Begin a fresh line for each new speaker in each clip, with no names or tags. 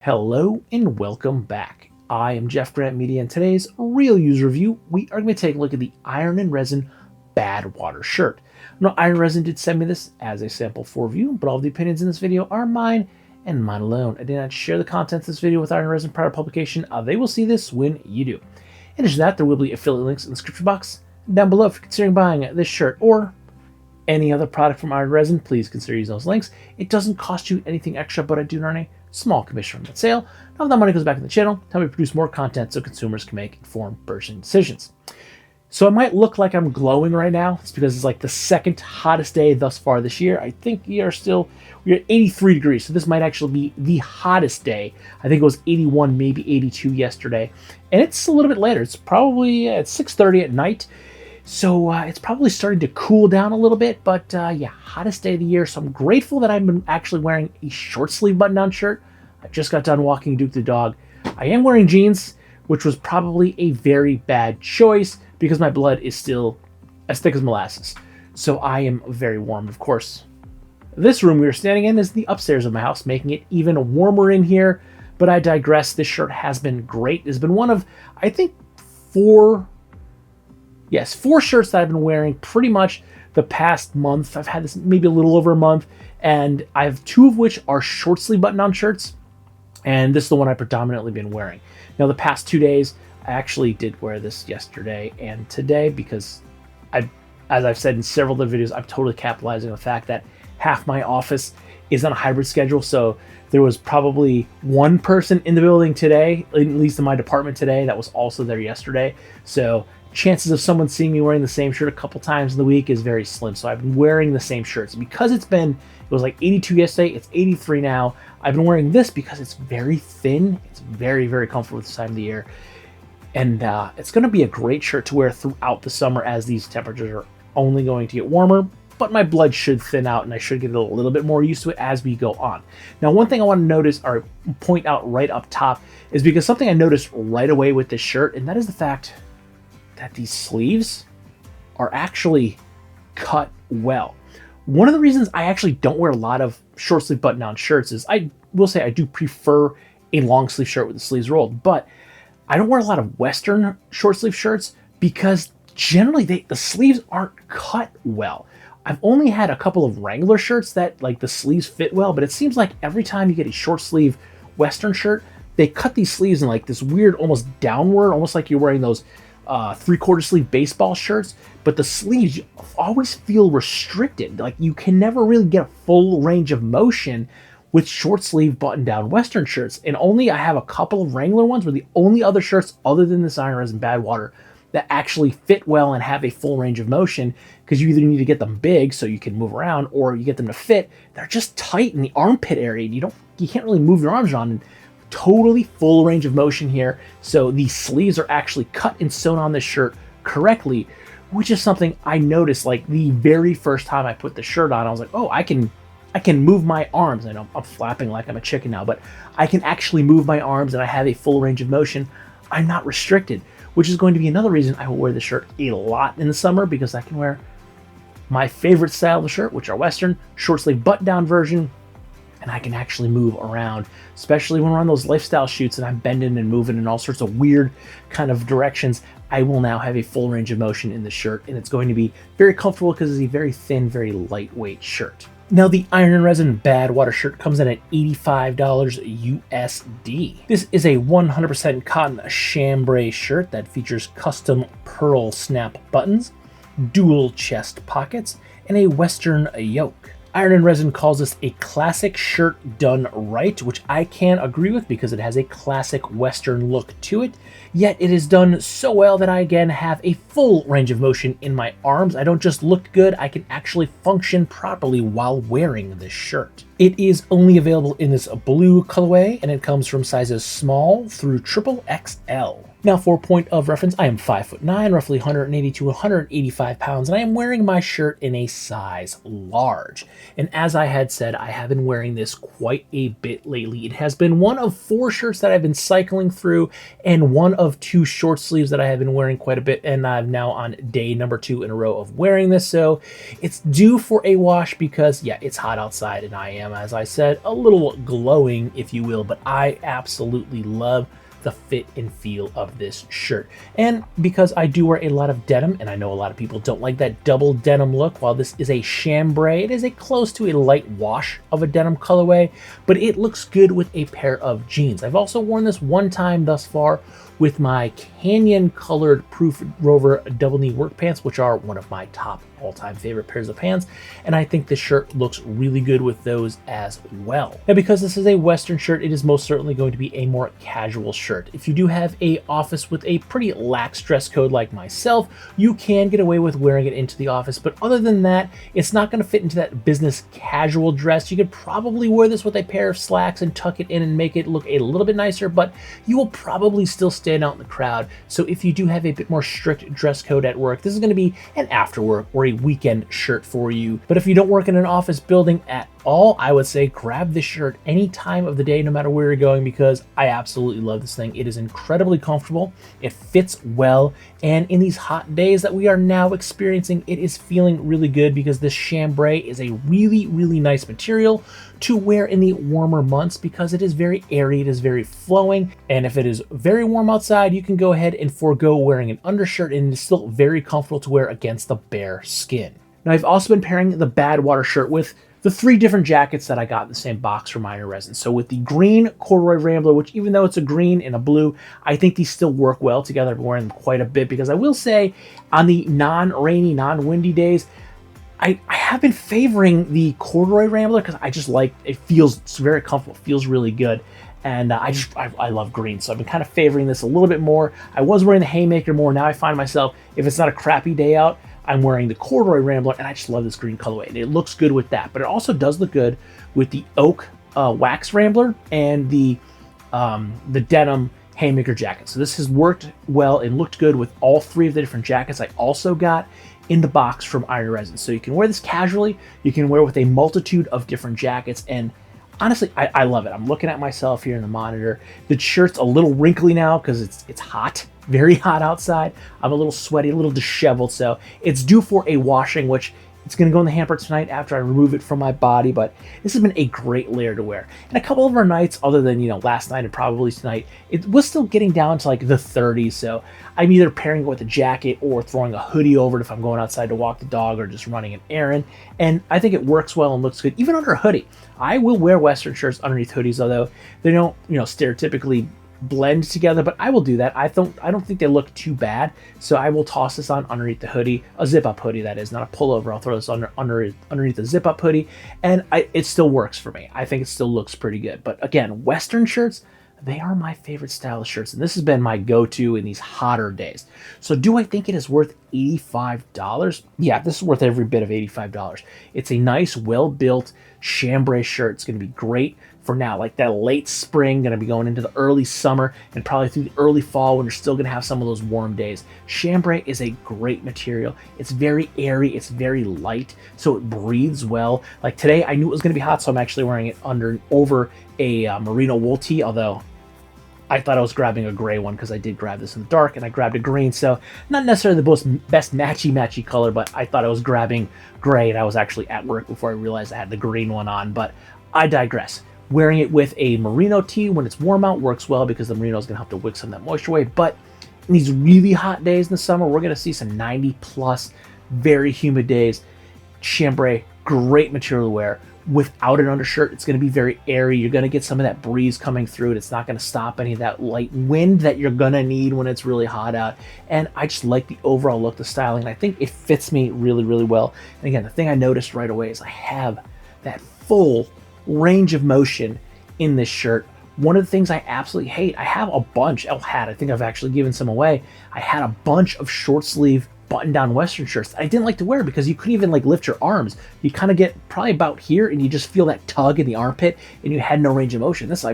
Hello and welcome back. I am jeffgrantMEDIA, and today's real user review, we are going to take a look at the Iron and Resin Badwater shirt. Now, Iron Resin did send me this as a sample for review, but all of the opinions in this video are mine and mine alone. I did not share the contents of this video with Iron and Resin prior to publication. They will see this when you do. In addition to that, there will be affiliate links in the description box down below if you're considering buying this shirt or any other product from Iron and Resin. Please consider using those links. It doesn't cost you anything extra, but I do earn a small commission from that sale. Now that money goes back in the channel to help me produce more content so consumers can make informed purchasing decisions. So I might look like I'm glowing right now. It's because it's like the second hottest day thus far this year. I think we're at 83 degrees, so this might actually be the hottest day. I think it was 81, maybe 82 yesterday. And it's a little bit later. It's probably at 6:30 at night. So it's probably starting to cool down a little bit, but yeah, hottest day of the year. So I'm grateful that I've been actually wearing a short sleeve button-down shirt. I just got done walking Duke the dog. I am wearing jeans, which was probably a very bad choice because my blood is still as thick as molasses. So I am very warm, of course. This room we are standing in is the upstairs of my house, making it even warmer in here. But I digress. This shirt has been great. It's been one of, I think, four shirts that I've been wearing pretty much the past month. I've had this maybe a little over a month, and I have two of which are short sleeve button-down shirts, and this is the one I've predominantly been wearing. Now, the past 2 days, I actually did wear this yesterday and today because as I've said in several other videos, I'm totally capitalizing on the fact that half my office is on a hybrid schedule, so there was probably one person in the building today, at least in my department today, that was also there yesterday. So chances of someone seeing me wearing the same shirt a couple times in the week is very slim. So I've been wearing the same shirts because it was like 82 yesterday, it's 83 now. I've been wearing this because it's very thin. It's very, very comfortable this time of the year. And it's going to be a great shirt to wear throughout the summer as these temperatures are only going to get warmer. But my blood should thin out and I should get a little bit more used to it as we go on. Now, one thing I want to notice or point out right up top is because something I noticed right away with this shirt, and that is the fact that these sleeves are actually cut well. One of the reasons I actually don't wear a lot of short sleeve button down shirts is I will say I do prefer a long sleeve shirt with the sleeves rolled, but I don't wear a lot of Western short sleeve shirts because generally the sleeves aren't cut well. I've only had a couple of Wrangler shirts that like the sleeves fit well, but it seems like every time you get a short sleeve Western shirt, they cut these sleeves in like this weird, almost downward, almost like you're wearing those 3/4 sleeve baseball shirts, but the sleeves always feel restricted. Like you can never really get a full range of motion with short sleeve button down Western shirts. And only I have a couple of Wrangler ones were the only other shirts other than this Iron Resin Badwater that actually fit well and have a full range of motion, because you either need to get them big so you can move around or you get them to fit. They're just tight in the armpit area and you can't really move your arms around. And totally full range of motion here. So the sleeves are actually cut and sewn on this shirt correctly, which is something I noticed like the very first time I put the shirt on. I was like, oh, I can move my arms. I know I'm flapping like I'm a chicken now, but I can actually move my arms and I have a full range of motion. I'm not restricted, which is going to be another reason I will wear the shirt a lot in the summer, because I can wear my favorite style of the shirt, which are Western, short sleeve button down version, and I can actually move around, especially when we're on those lifestyle shoots and I'm bending and moving in all sorts of weird kind of directions. I will now have a full range of motion in the shirt, and it's going to be very comfortable because it's a very thin, very lightweight shirt. Now, the Iron and Resin Badwater shirt comes in at $85 USD. This is a 100% cotton chambray shirt that features custom pearl snap buttons, dual chest pockets, and a Western yoke. Iron and Resin calls this a classic shirt done right, which I can agree with because it has a classic Western look to it, yet it is done so well that I again have a full range of motion in my arms. I don't just look good, I can actually function properly while wearing this shirt. It is only available in this blue colorway, and it comes from sizes small through XXL. Now, for point of reference, I am 5'9", roughly 180 to 185 pounds, and I am wearing my shirt in a size large. And as I had said, I have been wearing this quite a bit lately. It has been one of 4 shirts that I've been cycling through, and one of 2 short sleeves that I have been wearing quite a bit, and I'm now on day number 2 in a row of wearing this, so it's due for a wash because, yeah, it's hot outside, and I am, as I said, a little glowing, if you will, but I absolutely love the fit and feel of this shirt. And because I do wear a lot of denim, and I know a lot of people don't like that double denim look, while this is a chambray, it is a close to a light wash of a denim colorway, but it looks good with a pair of jeans. I've also worn this one time thus far with my Canyon colored Proof Rover double knee work pants, which are one of my top all-time favorite pairs of pants, and I think this shirt looks really good with those as well. Now, because this is a Western shirt, it is most certainly going to be a more casual shirt. If you do have a office with a pretty lax dress code like myself, you can get away with wearing it into the office, but other than that, it's not going to fit into that business casual dress. You could probably wear this with a pair of slacks and tuck it in and make it look a little bit nicer, but you will probably still stand out in the crowd. So if you do have a bit more strict dress code at work, this is going to be an after work or a weekend shirt for you. But if you don't work in an office building at all, I would say grab this shirt any time of the day, no matter where you're going, because I absolutely love this thing. It is incredibly comfortable, it fits well, and in these hot days that we are now experiencing, it is feeling really good because this chambray is a really, really nice material to wear in the warmer months because it is very airy, it is very flowing, and if it is very warm outside, you can go ahead and forego wearing an undershirt, and it is still very comfortable to wear against the bare skin. Now, I've also been pairing the Badwater shirt with the 3 different jackets that I got in the same box from Iron Resin. So with the green corduroy Rambler, which even though it's a green and a blue, I think these still work well together. I've been wearing them quite a bit because I will say on the non-rainy, non-windy days, I have been favoring the corduroy Rambler because I just like, it feels very comfortable, it feels really good. And I love green, so I've been kind of favoring this a little bit more. I was wearing the Haymaker more. Now I find myself, if it's not a crappy day out, I'm wearing the corduroy Rambler, and I just love this green colorway. And it looks good with that, but it also does look good with the oak wax Rambler and the denim Haymaker jacket. So this has worked well and looked good with all 3 of the different jackets I also got in the box from Iron Resin. So you can wear this casually, you can wear with a multitude of different jackets, and honestly, I love it. I'm looking at myself here in the monitor. The shirt's a little wrinkly now because it's hot, very hot outside. I'm a little sweaty, a little disheveled, so it's due for a washing, which it's going to go in the hamper tonight after I remove it from my body, but this has been a great layer to wear. And a couple of our nights, other than, last night and probably tonight, it was still getting down to like the 30s, so I'm either pairing it with a jacket or throwing a hoodie over it if I'm going outside to walk the dog or just running an errand, and I think it works well and looks good, even under a hoodie. I will wear Western shirts underneath hoodies, although they don't, stereotypically blend together, but I will do that. I don't think they look too bad, so I will toss this on underneath the hoodie, a zip-up hoodie that is, not a pullover. I'll throw this underneath the zip-up hoodie, and it still works for me. I think it still looks pretty good. But again, Western shirts, they are my favorite style of shirts, and this has been my go-to in these hotter days. So do I think it is worth $85? Yeah, this is worth every bit of $85. It's a nice, well-built chambray shirt. It's going to be great for now, like that late spring, going to be going into the early summer and probably through the early fall when you're still going to have some of those warm days. Chambray is a great material. It's very airy, it's very light, so it breathes well. Like today, I knew it was going to be hot, so I'm actually wearing it over a merino wool tee, although I thought I was grabbing a gray one because I did grab this in the dark, and I grabbed a green, so not necessarily the best matchy color, but I thought I was grabbing gray, and I was actually at work before I realized I had the green one on, but I digress. Wearing it with a merino tee when it's warm out works well because the merino is going to help to wick some of that moisture away, but in these really hot days in the summer, we're going to see some 90 plus very humid days. Chambray, great material to wear. Without an undershirt, it's going to be very airy. You're going to get some of that breeze coming through it. It's not going to stop any of that light wind that you're going to need when it's really hot out. And I just like the overall look, the styling. I think it fits me really, really well. And again, the thing I noticed right away is I have that full range of motion in this shirt. One of the things I absolutely hate, I have a bunch, I think I've actually given some away. I had a bunch of short sleeve button-down Western shirts that I didn't like to wear because you couldn't even lift your arms. You kind of get probably about here and you just feel that tug in the armpit and you had no range of motion. This, I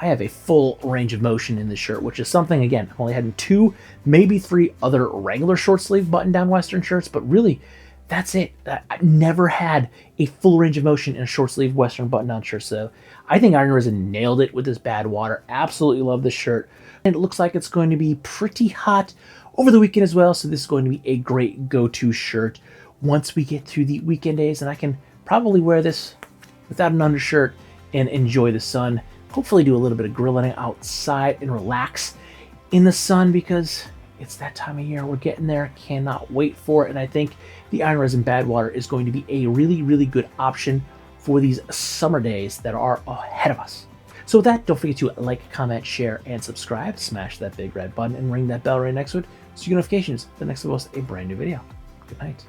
I have a full range of motion in this shirt, which is something, again, I've only had 2, maybe 3 other regular short sleeve button down Western shirts, but really that's it. I've never had a full range of motion in a short sleeve Western button down shirt. So I think Iron Resin nailed it with this Badwater. Absolutely love this shirt. And it looks like it's going to be pretty hot over the weekend as well. So this is going to be a great go-to shirt once we get through the weekend days, and I can probably wear this without an undershirt and enjoy the sun. Hopefully do a little bit of grilling outside and relax in the sun, because it's that time of year. We're getting there. Cannot wait for it. And I think the Iron Resin Badwater is going to be a really, really good option for these summer days that are ahead of us. So with that, don't forget to like, comment, share, and subscribe. Smash that big red button and ring that bell right next to it so you get notifications the next time I post a brand new video. Good night.